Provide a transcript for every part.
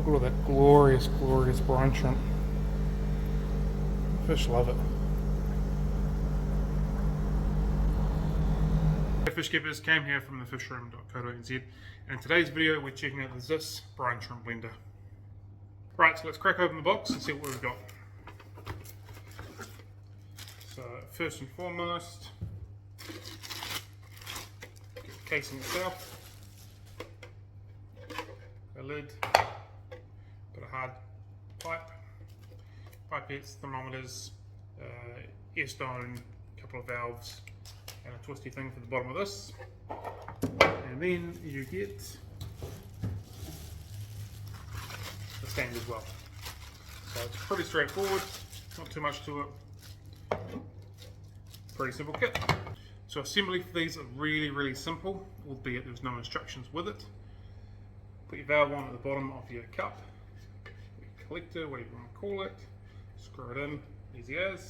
Look at all that glorious, glorious brine shrimp. Fish love it. Hey fish keepers, Cam here from thefishroom.co.nz, and in today's video we're checking out the Ziss brine shrimp blender. Right, so let's crack open the box and see what we've got. So first and foremost, get the casing itself, a lid, got a hard pipe, pipettes, thermometers, air stone, a couple of valves, and a twisty thing for the bottom of this. And then you get the stand as well. So it's pretty straightforward, not too much to it. Pretty simple kit. So assembly for these are really simple, albeit there's no instructions with it. Put your valve on at the bottom of your cup, your collector, whatever you want to call it. Screw it in, easy as.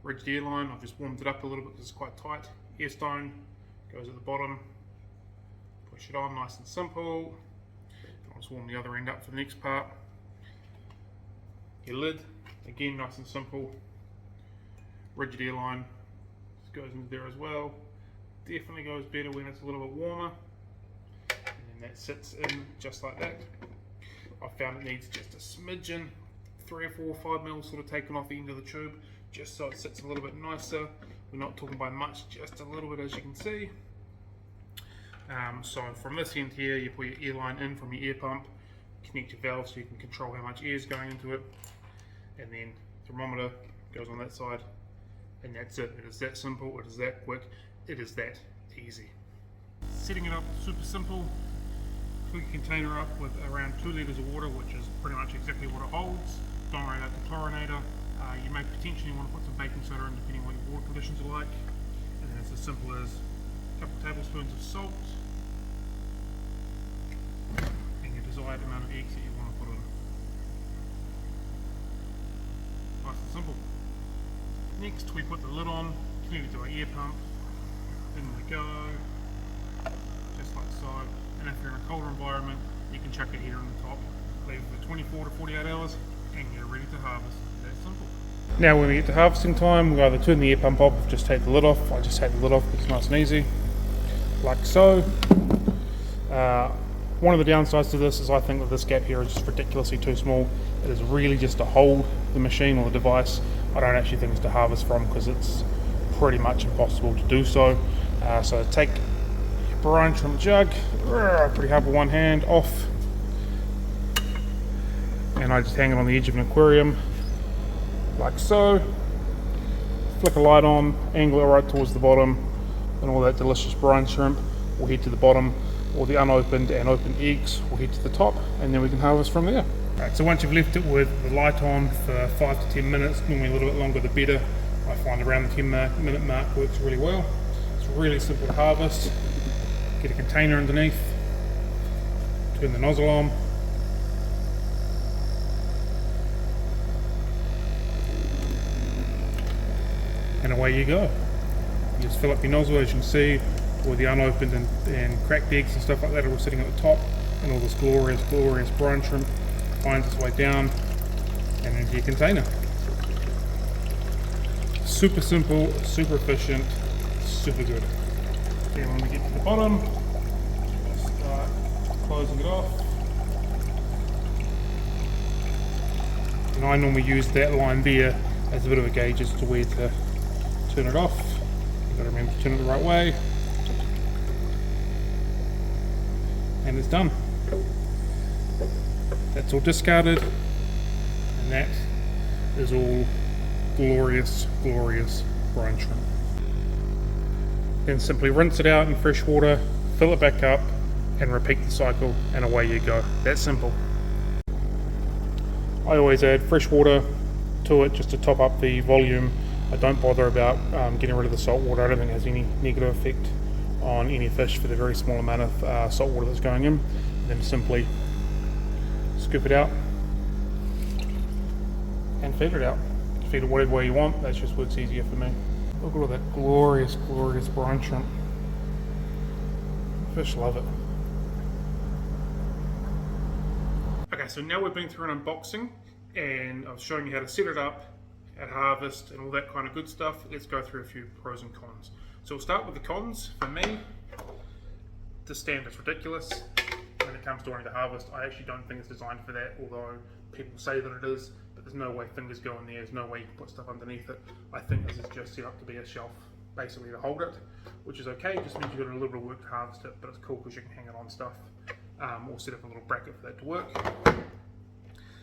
Rigid air line, I've just warmed it up a little bit because it's quite tight. Air stone goes at the bottom. Push it on, nice and simple. I'll just warm the other end up for the next part. Your lid, again nice and simple. Rigid air line goes into there as well. Definitely goes better when it's a little bit warmer. And then that sits in just like that. I found it needs just a smidgen, 3 or 4 or 5 mils sort of taken off the end of the tube, just so it sits a little bit nicer. We're not talking by much, just a little bit, as you can see. So from this end here, you put your air line in from your air pump, connect your valve so you can control how much air is going into it, and then thermometer goes on that side, and that's it. It is that simple, it is that quick, it is that easy. Setting it up, super simple. Fill your container up with around 2 litres of water, which is pretty much exactly what it holds. Don't worry about the chlorinator. You may potentially want to put some baking soda in depending on what your water conditions are like. And then it's as simple as a couple of tablespoons of salt and your desired amount of eggs that you want to put in. Nice and simple. Next we put the lid on, connect it to our air pump. In we go, just like so. And if you're in a colder environment, you can chuck a heater on the top, leave it for 24 to 48 hours, and you're ready to harvest. That's simple. Now when we get to harvesting time, we either turn the air pump off or just take the lid off. I just take the lid off, it's nice and easy, like so. One of the downsides to this is I think that this gap here is just ridiculously too small. It is really just to hold the machine or the device. I don't actually think it's to harvest from because it's pretty much impossible to do so. So take your brine shrimp jug, pretty hard with one hand, off. And I just hang it on the edge of an aquarium, like so. Flick a light on, angle it right towards the bottom, and all that delicious brine shrimp will head to the bottom, or the unopened and open eggs will head to the top, and then we can harvest from there. Right, so once you've left it with the light on for 5 to 10 minutes, normally a little bit longer the better. I find around the 10-minute mark works really well. It's really simple to harvest. Get a container underneath, turn the nozzle on, and away you go. You just fill up your nozzle, as you can see, with the unopened and cracked eggs and stuff like that are all sitting at the top, and all this glorious brine shrimp finds its way down and into your container. Super simple, super efficient, super good. Okay, when we get to the bottom, start closing it off. And I normally use that line there as a bit of a gauge as to where to turn it off. You've got to remember to turn it the right way. And it's done. That's all discarded. And that is all glorious brine shrimp. Then simply rinse it out in fresh water, fill it back up, and repeat the cycle, and away you go. That's simple. I always add fresh water to it just to top up the volume. I don't bother about getting rid of the salt water. I don't think it has any negative effect on any fish for the very small amount of salt water that's going in. Then simply scoop it out and feed it out. Feed it whatever way you want, that just works easier for me. Look at all that glorious brine shrimp. Fish love it. Okay, so now we've been through an unboxing and I was showing you how to set it up at harvest and all that kind of good stuff. Let's go through a few pros and cons. So we'll start with the cons. For me, the stand is ridiculous when it comes to wanting to harvest. I actually don't think it's designed for that, although people say that it is, but there's no way fingers go in there, there's no way you can put stuff underneath it. I think this is just set up to be a shelf, basically to hold it, which is okay. It just means you've got a little bit of work to harvest it, but it's cool because you can hang it on stuff, or set up a little bracket for that to work.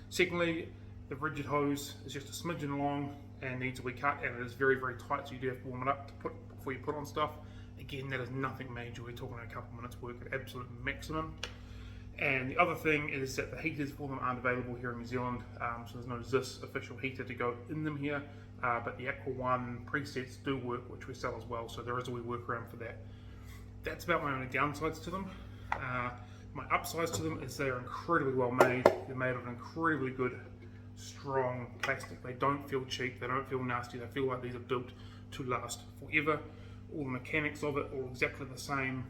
Secondly, the rigid hose is just a smidgen long and needs to be cut, and it is very, very tight, so you do have to warm it up to before you put on stuff. Again, that is nothing major. We're talking a couple minutes work at absolute maximum. And the other thing is that the heaters for them aren't available here in New Zealand, so there's no Ziss official heater to go in them here, but the Aqua One presets do work, which we sell as well, so there is a wee workaround for that. That's about my only downsides to them. My upsides to them is they are incredibly well made. They're made of an incredibly good, strong plastic. They don't feel cheap, they don't feel nasty, they feel like these are built to last forever. All the mechanics of it are exactly the same.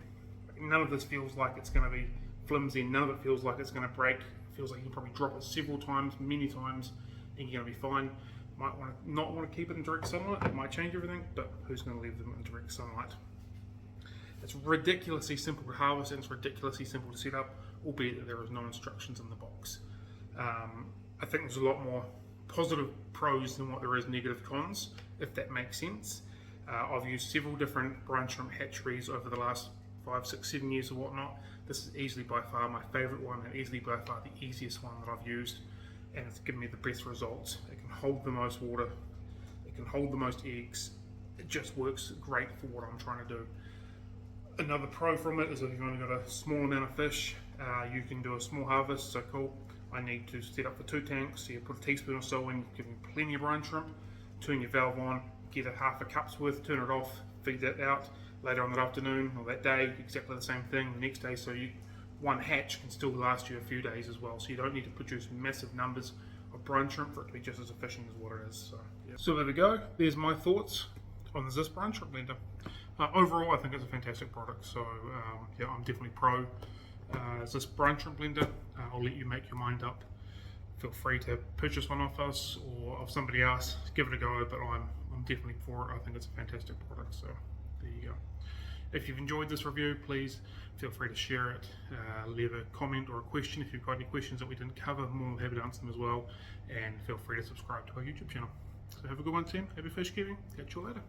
None of this feels like it's going to be flimsy, none of it feels like it's going to break. It feels like you can probably drop it several times, many times, and you're going to be fine. Might not want to keep it in direct sunlight, it might change everything, but who's going to leave them in direct sunlight? It's ridiculously simple to harvest and it's ridiculously simple to set up, albeit that there is no instructions in the box. I think there's a lot more positive pros than what there is negative cons, if that makes sense. I've used several different brine shrimp hatcheries over the last 5, 6, 7 years or whatnot. This is easily by far my favourite one and easily by far the easiest one that I've used, and it's given me the best results. It can hold the most water, it can hold the most eggs, it just works great for what I'm trying to do. Another pro from it is if you've only got a small amount of fish, you can do a small harvest. So cool, I need to set up for 2 tanks, so you put a teaspoon or so in, give them plenty of brine shrimp, turn your valve on, get a half a cup's worth, turn it off, feed that out. Later on that afternoon or that day, exactly the same thing the next day, so one hatch can still last you a few days as well, so you don't need to produce massive numbers of brine shrimp for it to be just as efficient as what it is. So, yeah. So there we go, there's my thoughts on the Ziss brine shrimp blender. Overall, I think it's a fantastic product, so yeah, I'm definitely pro Ziss brine shrimp blender. I'll let you make your mind up. Feel free to purchase one off us or of somebody else, give it a go, but I'm definitely for it. I think it's a fantastic product, so there you go. If you've enjoyed this review, please feel free to share it, leave a comment or a question if you've got any questions that we didn't cover. I'm more than happy to answer them as well, and feel free to subscribe to our YouTube channel. So have a good one, team. Happy fish keeping. Catch you later.